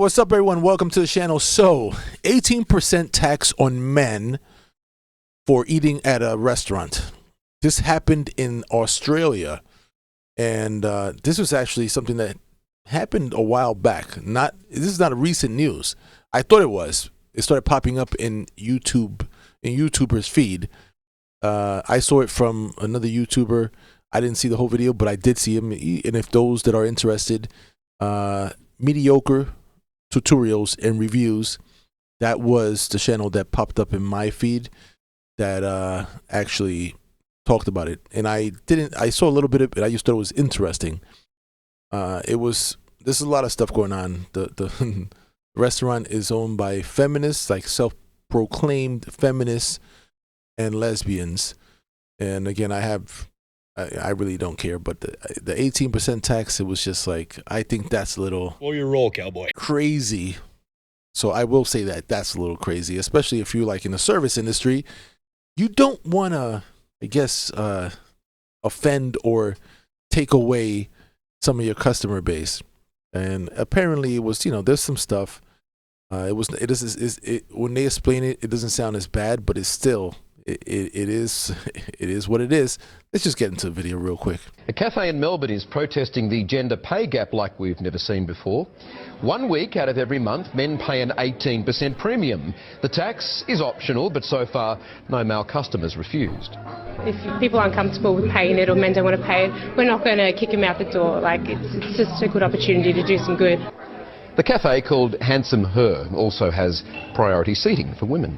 what's up, everyone? Welcome to the channel. So, 18% tax on men for eating at a restaurant. This happened in Australia, and this was actually something that happened a while back. This is not a recent news. I thought it was. It started popping up in YouTuber's feed. I saw it from another YouTuber. I didn't see the whole video, but I did see him. And if those that are interested, mediocre tutorials and reviews, that was the channel that popped up in my feed that actually talked about it. And I saw a little bit of it. I just thought it was interesting. There's a lot of stuff going on. The restaurant is owned by feminists, like self-proclaimed feminists and lesbians. And again, I really don't care, but the 18% tax, it was just like, I think that's a little Blow your roll, cowboy. crazy. So I will say that's a little crazy, especially if you're like in the service industry. You don't want to, I guess, offend or take away some of your customer base. And apparently it was, there's some stuff. When they explain it, it doesn't sound as bad, but it's still, it is what it is. Let's just get into the video real quick. A cafe in Melbourne is protesting the gender pay gap like we've never seen before. 1 week out of every month, men pay an 18% premium. The tax is optional, but so far, no male customers refused. If people aren't comfortable with paying it or men don't want to pay it, we're not going to kick them out the door. Like, it's just a good opportunity to do some good. The cafe, called Handsome Her, also has priority seating for women.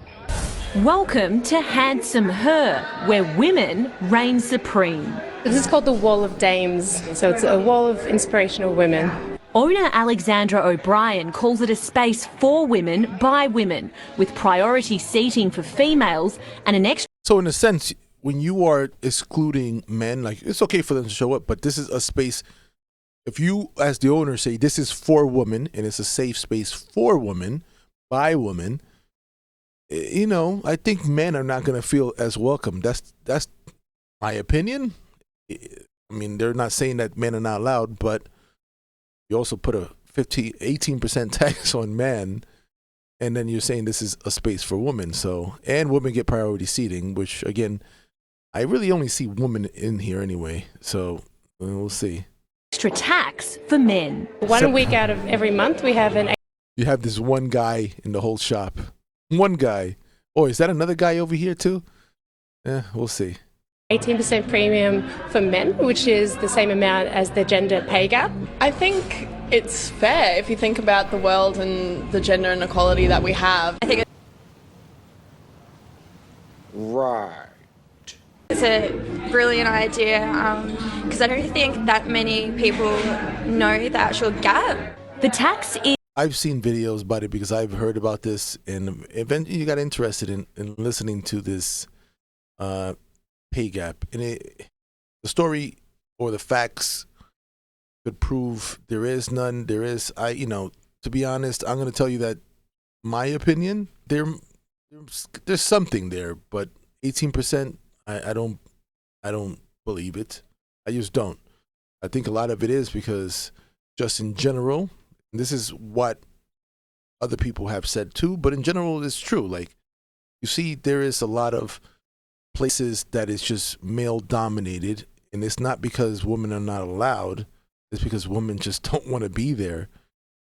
Welcome to Handsome Her, where women reign supreme. This is called the Wall of Dames, so it's a wall of inspirational women. Owner Alexandra O'Brien calls it a space for women by women, with priority seating for females and an extra... So in a sense, when you are excluding men, like, it's okay for them to show up, but this is a space. If you, as the owner, say this is for women and it's a safe space for women, by women, I think men are not going to feel as welcome. That's my opinion. I mean, they're not saying that men are not allowed, but you also put a 18% tax on men, and then you're saying this is a space for women. So, and women get priority seating, which again, I really only see women in here anyway. So we'll see. Extra tax for men. 1 week out of every month, we have an... You have this one guy in the whole shop. One guy. Oh, is that another guy over here too? Yeah, we'll see. 18% premium for men, which is the same amount as the gender pay gap. I think it's fair if you think about the world and the gender inequality that we have. I think Right. it's a brilliant idea because I don't think that many people know the actual gap. The tax is... I've seen videos about it because I've heard about this, and eventually you got interested in listening to this pay gap. And the story or the facts could prove there is none. There is, to be honest, I'm going to tell you that my opinion, there's something there, but 18%, I don't believe it. I just don't. I think a lot of it is because just in general, this is what other people have said too, but in general, it's true. Like, you see, there is a lot of places that is just male dominated, and it's not because women are not allowed. It's because women just don't want to be there.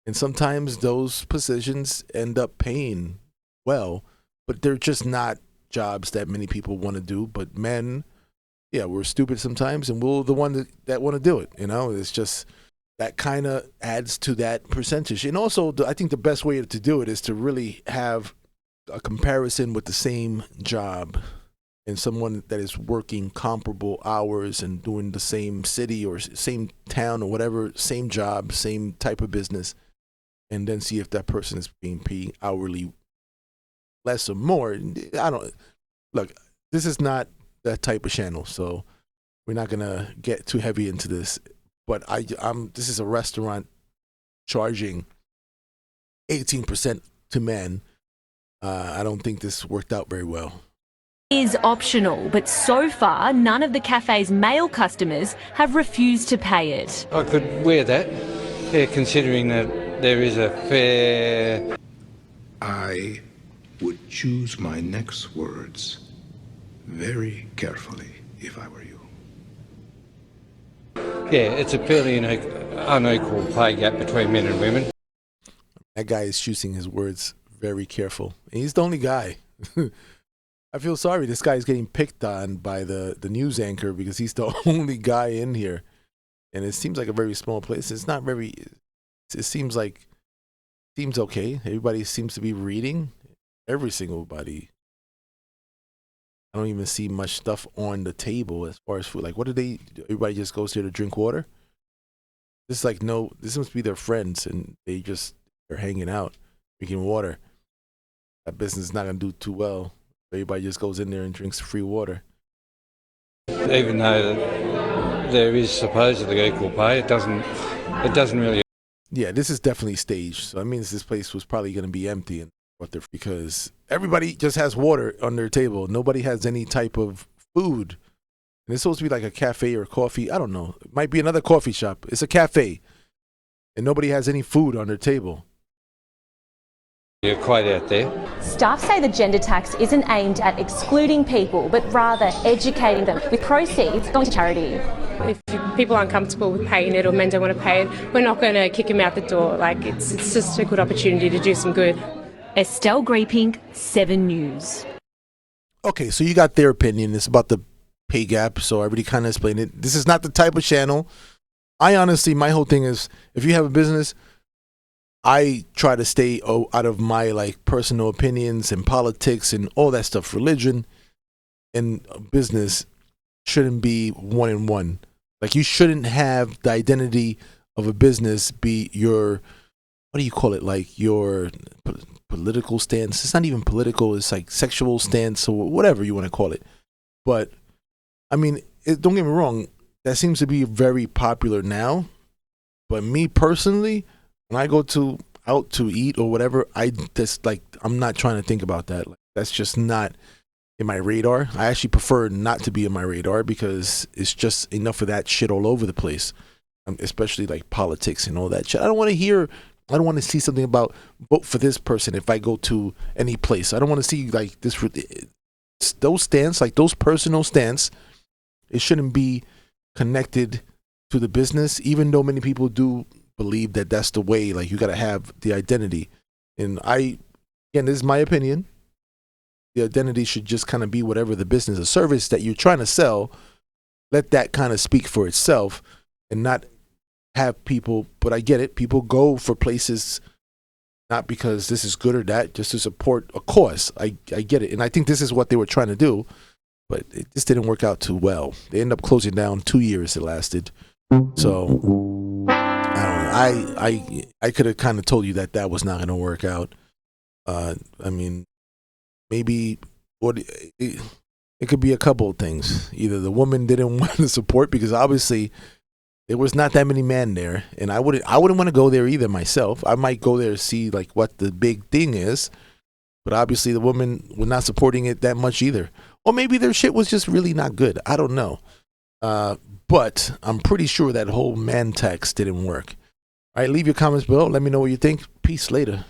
And sometimes those positions end up paying well, but they're just not jobs that many people want to do. But men, yeah, we're stupid sometimes, and we're the one that want to do it. It's just... that kind of adds to that percentage. And also, I think the best way to do it is to really have a comparison with the same job and someone that is working comparable hours and doing the same city or same town or whatever, same job, same type of business, and then see if that person is being paid hourly less or more. Look, this is not that type of channel, so we're not going to get too heavy into this. But this is a restaurant charging 18% to men. I don't think this worked out very well. Is optional, but so far none of the cafe's male customers have refused to pay it. I could wear that, considering that there is a fair... I would choose my next words very carefully if I were you. Yeah, it's a fairly unequal pay gap between men and women. That guy is choosing his words very careful. And he's the only guy. I feel sorry. This guy is getting picked on by the news anchor because he's the only guy in here. And it seems like a very small place. It's not very, it seems okay. Everybody seems to be reading. Every single body. I don't even see much stuff on the table as far as food. Like, what do they, everybody just goes there to drink water? This is like, no, this must be their friends and they're hanging out, drinking water. That business is not going to do too well. Everybody just goes in there and drinks free water. Even though there is supposedly equal pay, it doesn't really... Yeah, this is definitely staged. So that means this place was probably going to be empty and because everybody just has water on their table. Nobody has any type of food. And it's supposed to be like a cafe or coffee. I don't know. It might be another coffee shop. It's a cafe. And nobody has any food on their table. You're quite out there. Staff say the gender tax isn't aimed at excluding people, but rather educating them, with proceeds going to charity. If people aren't comfortable with paying it or men don't want to pay it, we're not going to kick them out the door. Like, it's just a good opportunity to do some good. Estelle Greeping, 7 News. Okay, so you got their opinion. It's about the pay gap, so I already kind of explained it. This is not the type of channel. I honestly, my whole thing is, if you have a business, I try to stay out of my like personal opinions and politics and all that stuff. Religion and business shouldn't be one in one. Like, you shouldn't have the identity of a business be your, what do you call it? Like your political stance. It's not even political. It's like sexual stance or whatever you want to call it. But I mean, don't get me wrong. That seems to be very popular now. But me personally, when I go out to eat or whatever, I'm not trying to think about that. Like, that's just not in my radar. I actually prefer not to be in my radar because it's just enough of that shit all over the place, especially like politics and all that shit. I don't want to see something about vote for this person if I go to any place. I don't want to see like those stance, like those personal stance. It shouldn't be connected to the business, even though many people do believe that that's the way. Like, you got to have the identity. And again, this is my opinion. The identity should just kind of be whatever the business or service that you're trying to sell. Let that kind of speak for itself and not have people, but I get it. People go for places not because this is good or that, just to support a cause. I get it. And I think this is what they were trying to do, but it just didn't work out too well. They ended up closing down 2 years it lasted. So I don't know. I could have kind of told you that was not going to work out. I mean, maybe it could be a couple of things. Either the woman didn't want to support because obviously there was not that many men there, and I wouldn't want to go there either myself. I might go there to see like what the big thing is, but obviously the woman was not supporting it that much either. Or maybe their shit was just really not good. I don't know. But I'm pretty sure that whole man tax didn't work. All right, leave your comments below. Let me know what you think. Peace later.